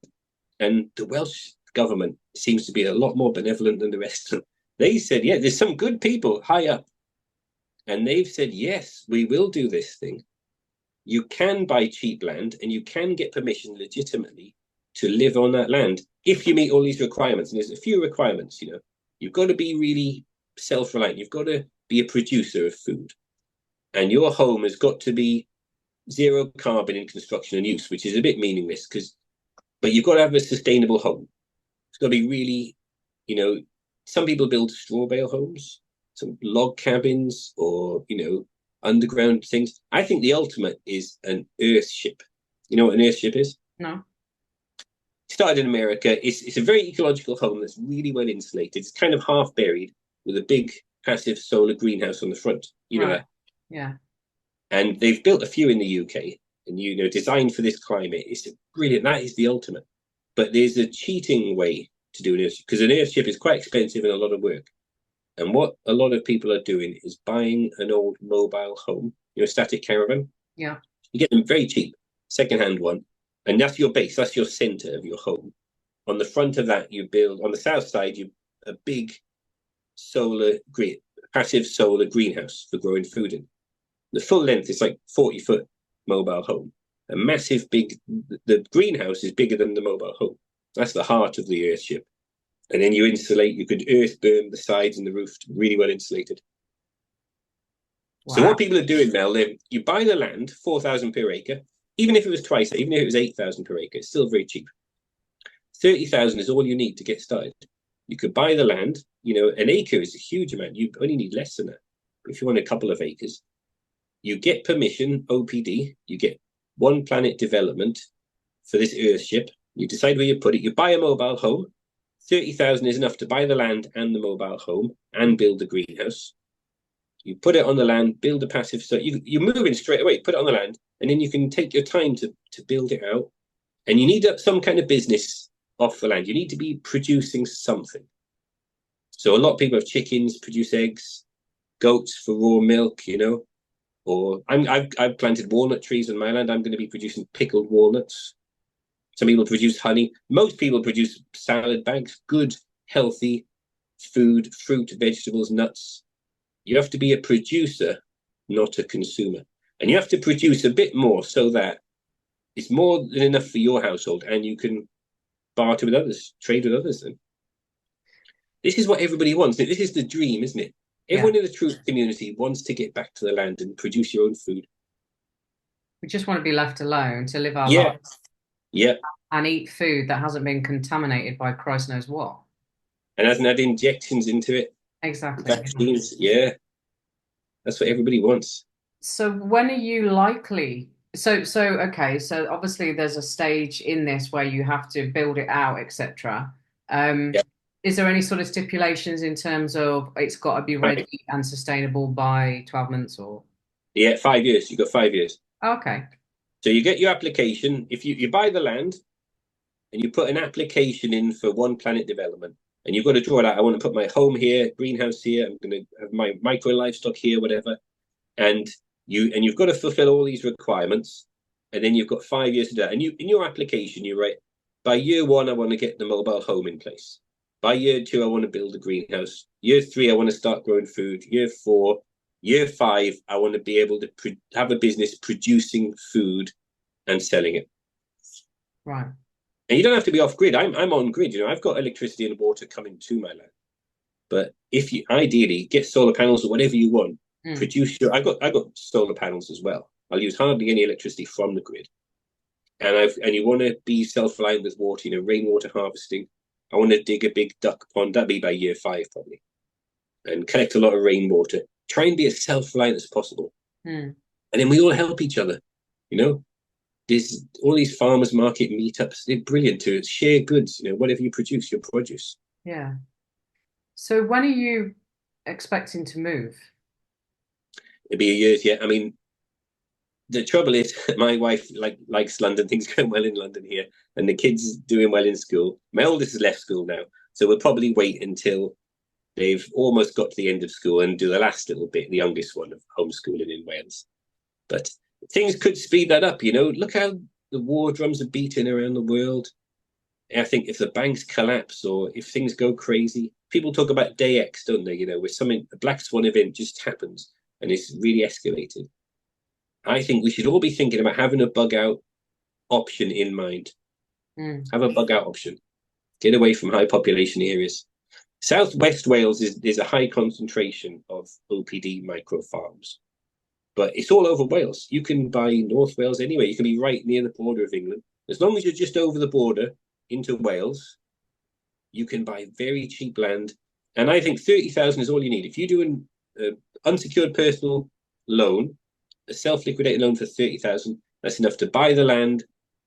And the Welsh government seems to be a lot more benevolent than the rest of them. They said, yeah, there's some good people high up. And they've said, yes, we will do this thing. You can buy cheap land and you can get permission legitimately to live on that land if you meet all these requirements. And there's a few requirements, you know. You've got to be really self-reliant. You've got to be a producer of food. And your home has got to be zero carbon in construction and use, which is a bit meaningless but you've got to have a sustainable home. It's got to be really, you know, some people build straw bale homes, some log cabins, or, you know, underground things. I think the ultimate is an earth ship. You know what an earth ship is? No. It started in America. It's a very ecological home that's really well insulated. It's kind of half buried with a big passive solar greenhouse on the front. You know Right. that. Yeah. And they've built a few in the UK, and you know, designed for this climate. It's brilliant. That is the ultimate. But there's a cheating way to do an airship because an airship is quite expensive and a lot of work. And what a lot of people are doing is buying an old mobile home, you know, static caravan. Yeah. You get them very cheap, second-hand one, and that's your base. That's your center of your home. On the front of that, you build on the south side, you a big solar green, passive solar greenhouse for growing food in. The full length is like 40-foot mobile home. A massive big, the greenhouse is bigger than the mobile home. That's the heart of the earthship. And then you insulate, you could earth berm the sides and the roof, really well insulated. So Wow. what people are doing, Mel, you buy the land, 4,000 per acre, even if it was twice, even if it was 8,000 per acre, it's still very cheap. 30,000 is all you need to get started. You could buy the land, you know, an acre is a huge amount. You only need less than that. If you want a couple of acres, you get permission, OPD, you get one planet development for this earthship. You decide where you put it. You buy a mobile home. 30,000 is enough to buy the land and the mobile home and build the greenhouse. You put it on the land, build a passive. So you move in straight away, put it on the land, and then you can take your time to build it out. And you need some kind of business off the land. You need to be producing something. So a lot of people have chickens, produce eggs, goats for raw milk, you know, or I've planted walnut trees on my land. I'm going to be producing pickled walnuts. Some people produce honey. Most people produce salad bags, good, healthy food, fruit, vegetables, nuts. You have to be a producer, not a consumer. And you have to produce a bit more so that it's more than enough for your household and you can barter with others, trade with others. And this is what everybody wants. This is the dream, isn't it? Yeah. Everyone in the truth community wants to get back to the land and produce your own food. We just want to be left alone to live our life Yeah, yeah. and eat food that hasn't been contaminated by Christ knows what. And hasn't had injections into it, Exactly. vaccines. Yeah, that's what everybody wants. So when are you likely? So okay, so obviously there's a stage in this where you have to build it out, etc. Um, Yeah, is there any sort of stipulations in terms of it's got to be ready right. and sustainable by 12 months or? Yeah, 5 years. You got 5 years. Okay. So you get your application. If you buy the land and you put an application in for one planet development, and you've got to draw it out. I want to put my home here, greenhouse here. I'm going to have my micro livestock here, whatever. And you've got to fulfill all these requirements, and then you've got 5 years to do that. And you in your application, you write, by year one, I want to get the mobile home in place. By year two, I want to build a greenhouse. Year three, I want to start growing food. Year four, year five, I want to be able to have a business producing food and selling it. Right. And you don't have to be off grid. I'm on grid. You know, I've got electricity and water coming to my land. But if you ideally get solar panels or whatever you want, Mm. produce your. I got solar panels as well. I'll use hardly any electricity from the grid, and you want to be self-reliant with water. You know, rainwater harvesting. I want to dig a big duck pond. That'd be by year five probably, and collect a lot of rainwater. Try and be as self-reliant as possible, Mm. and then we all help each other. You know, there's all these farmers market meetups. They're brilliant to share goods. You know, whatever you produce, your produce. Yeah. So when are you expecting to move? It'd be a year's, yeah. I mean, the trouble is, my wife likes London. Things going well in London here, and the kids doing well in school. My oldest has left school now, so we'll probably wait until they've almost got to the end of school and do the last little bit, the youngest one, of homeschooling in Wales. But things could speed that up. Look how the war drums are beating around the world. I think if the banks collapse or if things go crazy, people talk about day X, don't they? Where a black swan event just happens and it's really escalated. I think we should all be thinking about having a bug out option in mind. Have a bug out option. Get away from high population areas. Southwest Wales is a high concentration of OPD micro farms, but it's all over Wales. You can buy North Wales anyway. You can be right near the border of England. As long as you're just over the border into Wales, you can buy very cheap land. And I think 30,000 is all you need. If you do an unsecured personal loan, a self-liquidating loan for 30,000, that's enough to buy the land,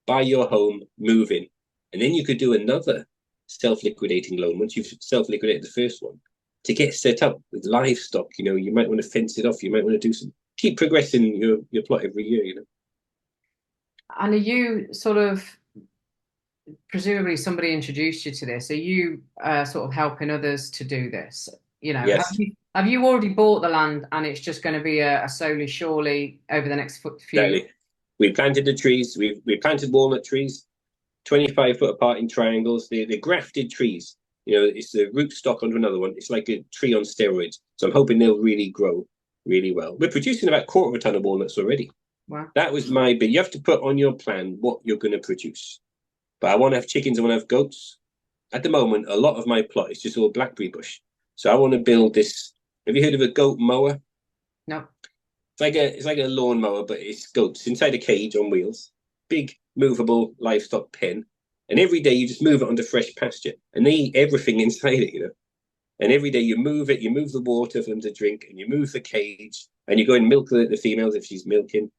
buy your home, move in. And then you could do another self-liquidating loan once you've self-liquidated the first one to get set up with livestock. You might want to fence it off. You might want to keep progressing your plot every year. And are you sort of, presumably somebody introduced you to this? Are you sort of helping others to do this? Yes, Have you already bought the land and it's just going to be a slowly, surely over the next few years? exactly. We planted the trees. We planted walnut trees, 25 foot apart in triangles. They're grafted trees. It's the root stock onto another one. It's like a tree on steroids. So I'm hoping they'll really grow really well. We're producing about a quarter of a ton of walnuts already. Wow. That was my bit. You have to put on your plan what you're going to produce. But I want to have chickens. I want to have goats. At the moment, a lot of my plot is just all blackberry bush. So I want to build this. Have you heard of a goat mower? No. It's like a lawn mower, but it's goats inside a cage on wheels. Big movable livestock pen. And every day you just move it onto fresh pasture. And they eat everything inside it. And every day you move it, you move the water for them to drink, and you move the cage, and you go and milk the females if she's milking.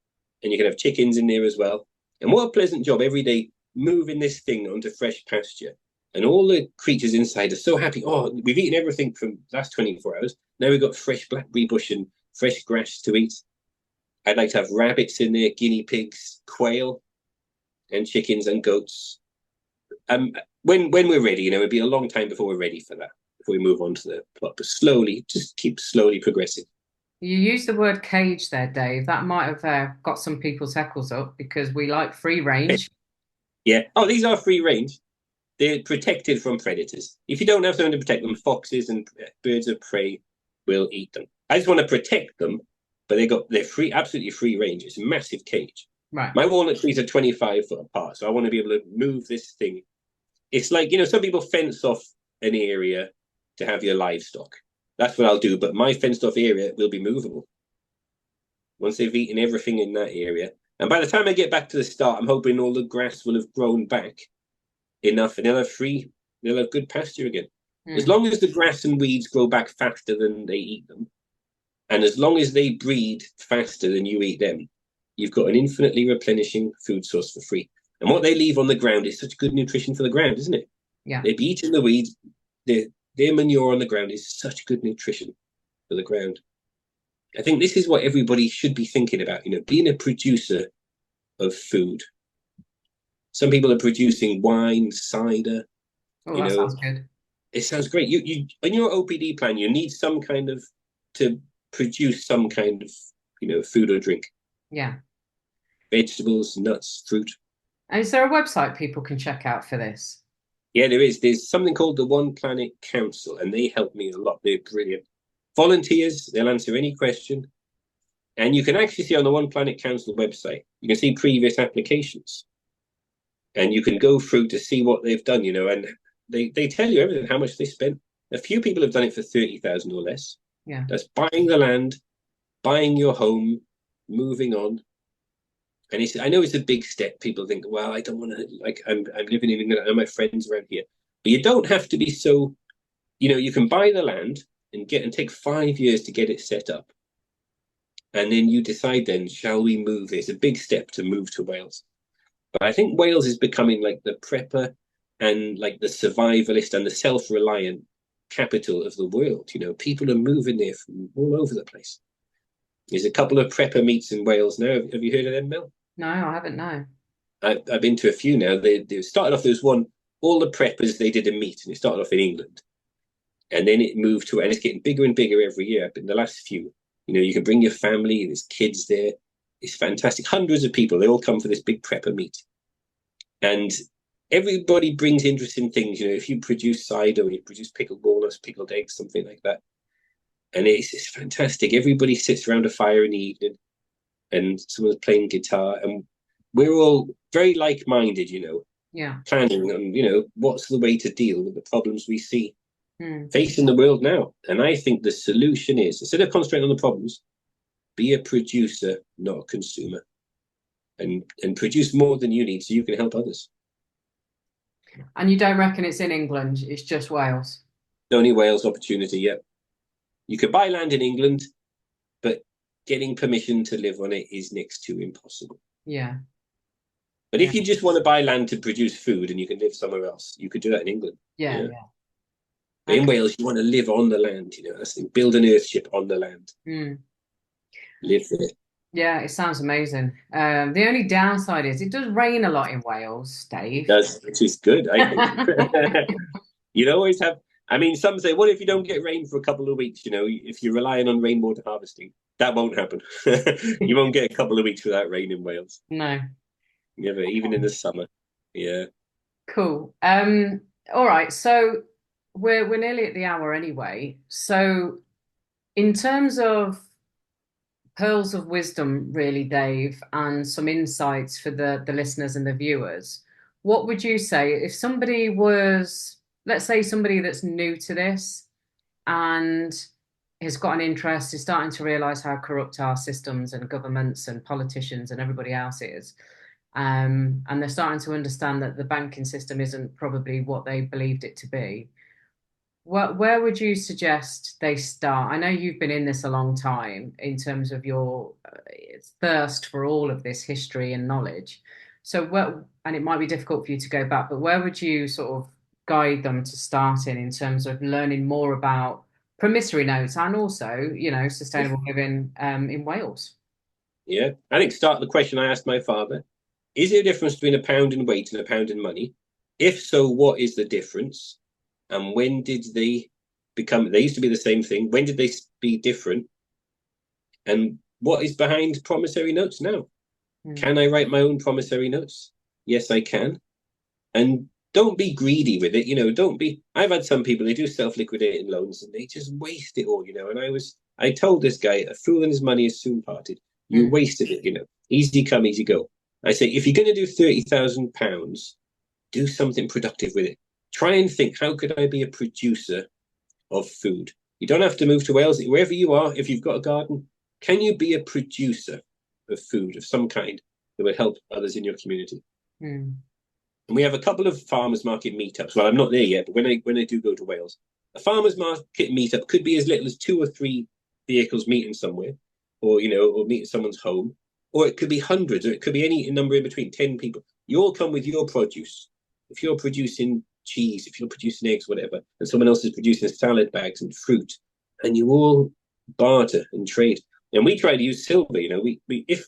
And you can have chickens in there as well. And what a pleasant job every day moving this thing onto fresh pasture. And all the creatures inside are so happy. Oh, we've eaten everything from the last 24 hours. Now we've got fresh blackberry bush and fresh grass to eat. I'd like to have rabbits in there, guinea pigs, quail, and chickens and goats. When we're ready, it'll be a long time before we're ready for that, before we move on to the plot. But slowly, just keep slowly progressing. You used the word cage there, Dave. That might have got some people's heckles up because we like free range. Yeah. Oh, these are free range. They're protected from predators. If you don't have something to protect them, foxes and birds of prey will eat them. I just want to protect them, but they're free, absolutely free range. It's a massive cage. Right. My walnut trees are 25 foot apart, so I want to be able to move this thing. It's like, some people fence off an area to have your livestock. That's what I'll do, but my fenced off area will be movable once they've eaten everything in that area. And by the time I get back to the start, I'm hoping all the grass will have grown back enough and they'll have good pasture again. As long as the grass and weeds grow back faster than they eat them, and as long as they breed faster than you eat them, you've got an infinitely replenishing food source for free. And what they leave on the ground is such good nutrition for the ground, isn't it? Yeah. They'd be eating the weeds. Their manure on the ground is such good nutrition for the ground. I think this is what everybody should be thinking about, being a producer of food. Some people are producing wine, cider. Oh, that sounds good. It sounds great. You on your OPD plan, you need some kind of to produce some kind of food or drink. Yeah. Vegetables, nuts, fruit. And is there a website people can check out for this? Yeah, there is. There's something called the One Planet Council, and they help me a lot. They're brilliant. Volunteers, they'll answer any question. And you can actually see on the One Planet Council website, you can see previous applications. And you can go through to see what they've done, and they tell you everything, how much they spent. A few people have done it for 30,000 or less. Yeah. That's buying the land, buying your home, moving on. And I know it's a big step. People think, well, I don't want to, I'm living in England, I know my friends around here. But you don't have to be so, you can buy the land and take 5 years to get it set up. And then you decide then, shall we move? It's a big step to move to Wales. But I think Wales is becoming like the prepper and like the survivalist and the self-reliant capital of the world. People are moving there from all over the place. There's a couple of prepper meets in Wales now. Have you heard of them, Mel? No, I haven't. No. I've been to a few now. They started off, there was one, all the preppers, they did a meet, and it started off in England. And then it moved to, and it's getting bigger and bigger every year. But in the last few, you can bring your family, there's kids there. It's fantastic. Hundreds of people, they all come for this big prepper meet. And everybody brings interesting things. If you produce cider, or you produce pickled walnuts, pickled eggs, something like that. And it's fantastic. Everybody sits around a fire in the evening, and someone's playing guitar, and we're all very like-minded, Yeah. planning on, what's the way to deal with the problems we see Hmm. facing the world now. And I think the solution is, instead of concentrating on the problems, be a producer, not a consumer, and produce more than you need so you can help others. And you don't reckon it's in England? It's just Wales? Only Wales opportunity yet. You could buy land in England, but getting permission to live on it is next to impossible. Yeah. But Yeah. if you just want to buy land to produce food and you can live somewhere else, you could do that in England. Yeah. But in Wales, you want to live on the land, that's the thing. Build an earthship on the land. Mm. Live there. Yeah, it sounds amazing. The only downside is it does rain a lot in Wales, Dave. Which is good, I think. You'd always have, some say, what if you don't get rain for a couple of weeks? If you're relying on rainwater harvesting, that won't happen. You won't get a couple of weeks without rain in Wales. No. Never, even in the summer. Yeah. Cool. All right. So we're nearly at the hour anyway. So in terms of pearls of wisdom, really, Dave, and some insights for the listeners and the viewers, what would you say if somebody was, let's say somebody that's new to this and has got an interest, is starting to realize how corrupt our systems and governments and politicians and everybody else is. And they're starting to understand that the banking system isn't probably what they believed it to be. Where would you suggest they start? I know you've been in this a long time in terms of your thirst for all of this history and knowledge. So, and it might be difficult for you to go back, but where would you sort of guide them to start in terms of learning more about promissory notes and also, sustainable living in Wales? Yeah. I think start the question I asked my father. Is there a difference between a pound in weight and a pound in money? If so, what is the difference? And when did they become, they used to be the same thing. When did they be different? And what is behind promissory notes now? Can I write my own promissory notes? Yes, I can. And don't be greedy with it. Don't be, I've had some people, they do self-liquidating loans and they just waste it all, and I told this guy, a fool and his money is soon parted. You wasted it, easy come, easy go. I say, if you're going to do £30,000, do something productive with it. Try and think, how could I be a producer of food? You don't have to move to Wales. Wherever you are, if you've got a garden, can you be a producer of food of some kind that would help others in your community? And we have a couple of farmers market meetups. Well, I'm not there yet, but when I do go to Wales, a farmers market meetup could be as little as 2 or 3 vehicles meeting somewhere, or meeting someone's home, or it could be hundreds, or it could be any number in between, 10 people. You all come with your produce. If you're producing cheese, if you're producing eggs, whatever, and someone else is producing salad bags and fruit, and you all barter and trade. And we try to use Silva. We if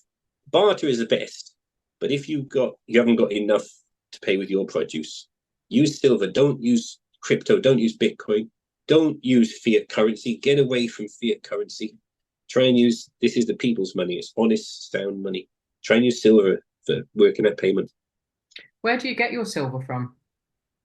barter is the best, but if you haven't got enough to pay with your produce, use Silva. Don't use crypto. Don't use Bitcoin. Don't use fiat currency. Get away from fiat currency. Try and use, this is the people's money. It's honest, sound money. Try and use Silva for working at payment. Where do you get your silver from?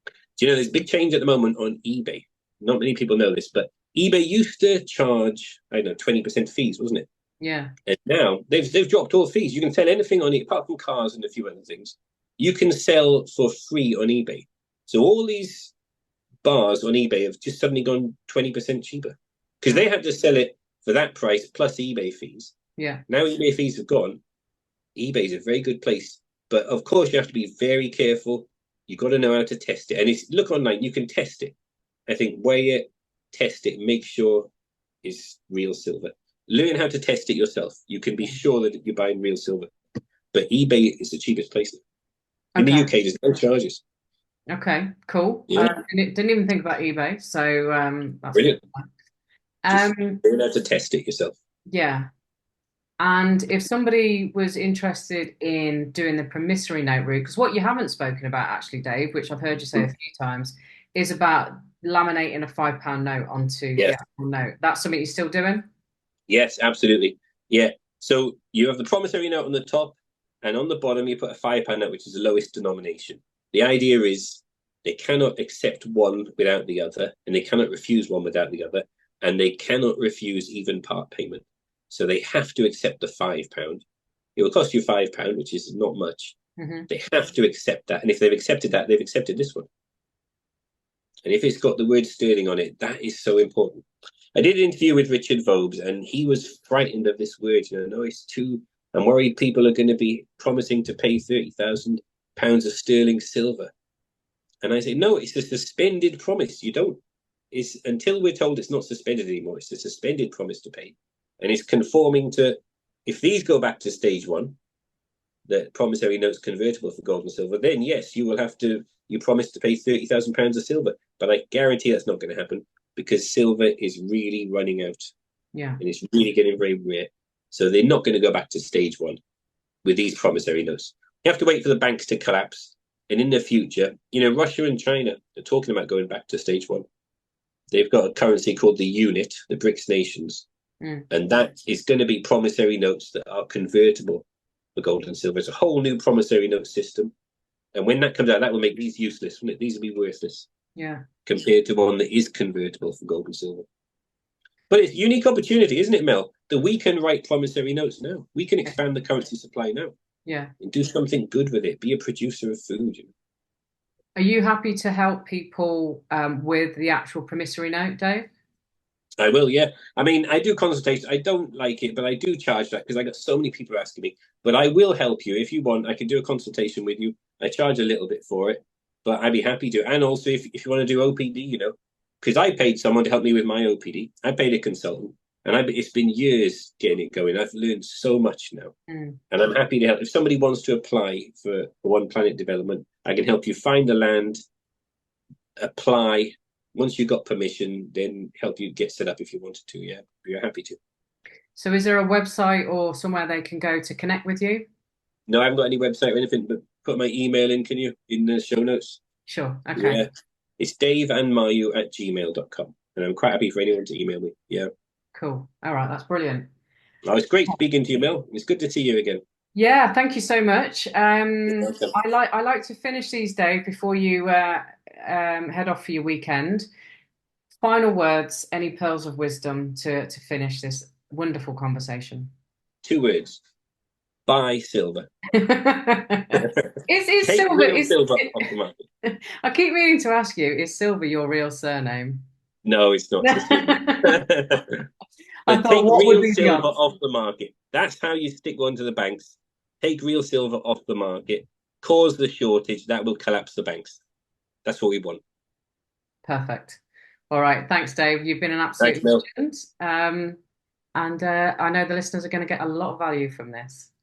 Do you know there's big change at the moment on eBay? Not many people know this, but eBay used to charge, 20% fees, wasn't it? Yeah. And now they've dropped all fees. You can sell anything on it, apart from cars and a few other things. You can sell for free on eBay. So all these bars on eBay have just suddenly gone 20% cheaper because they had to sell it for that price plus eBay fees. Yeah. Now eBay fees have gone. eBay is a very good place, but of course you have to be very careful. You've got to know how to test it. And look online, you can test it. I think weigh it, test it, make sure it's real silver. Learn how to test it yourself. You can be sure that you're buying real silver. But eBay is the cheapest place. In the UK, there's no charges. Okay, cool. Yeah. Didn't even think about eBay, so that's brilliant. Just learn how to test it yourself. Yeah. And if somebody was interested in doing the promissory note route, because what you haven't spoken about actually, Dave, which I've heard you say a few times, is about laminating a £5 note onto the Yes, actual note. That's something you're still doing? yes, absolutely. Yeah. So you have the promissory note on the top, and on the bottom you put a £5 note, which is the lowest denomination. The idea is they cannot accept one without the other, and they cannot refuse one without the other, and they cannot refuse even part payment. So they have to accept the £5. It will cost you £5, which is not much. Hmm. They have to accept that, and if they've accepted that, they've accepted this one. And if it's got the word sterling on it, that is so important. I did an interview with Richard Vobes, and he was frightened of this word. No, it's too. I'm worried people are going to be promising to pay £30,000 of sterling silver. And I say, no, it's a suspended promise. You don't. It's until we're told it's not suspended anymore. It's a suspended promise to pay, and it's conforming to. If these go back to stage one, the promissory notes convertible for gold and silver, then yes, you will have to. You promise to pay £30,000 of silver, but I guarantee that's not going to happen because silver is really running out, Yeah. and it's really getting very rare. So they're not going to go back to stage one with these promissory notes. You have to wait for the banks to collapse, and in the future, Russia and China are talking about going back to stage one. They've got a currency called the unit, the BRICS nations, and that is going to be promissory notes that are convertible for gold and silver. It's a whole new promissory note system. And when that comes out, that will make these useless. These will be worthless. Yeah. Compared to one that is convertible for gold and silver. But it's a unique opportunity, isn't it, Mel? That we can write promissory notes now. We can expand the currency supply now. Yeah. And do something good with it. Be a producer of food. Are you happy to help people with the actual promissory note, Dave? I will, yeah. I mean, I do consultations. I don't like it, but I do charge that because I got so many people asking me. But I will help you if you want. I can do a consultation with you. I charge a little bit for it, but I'd be happy to. And also, if you want to do OPD, because I paid someone to help me with my OPD. I paid a consultant, and it's been years getting it going. I've learned so much now, and I'm happy to help. If somebody wants to apply for One Planet Development, I can help you find the land, apply. Once you got permission, then help you get set up if you wanted to. Yeah, you're happy to. So is there a website or somewhere they can go to connect with you? No, I haven't got any website or anything, but put my email in, can you, in the show notes? Sure. Okay. Yeah. It's daveandmayu@gmail.com. And I'm quite happy for anyone to email me. Yeah. Cool. All right. That's brilliant. Oh, it's great speaking to you, Mel. It's good to see you again. Yeah. Thank you so much. You're welcome. I like to finish these, Dave, before you head off for your weekend. Final words, any pearls of wisdom to finish this wonderful conversation? 2 words. Buy silver. Is Take Silva real is silver off the market. I keep meaning to ask you, is Silva your real surname? No, it's not. I But thought, take what would real be the silver odds? off the market. That's how you stick one to the banks. Take real silver off the market, cause the shortage. That will collapse the banks. That's what we want. Perfect. All right. Thanks, Dave. You've been an Thanks, absolute Mel. legend. And I know the listeners are going to get a lot of value from this.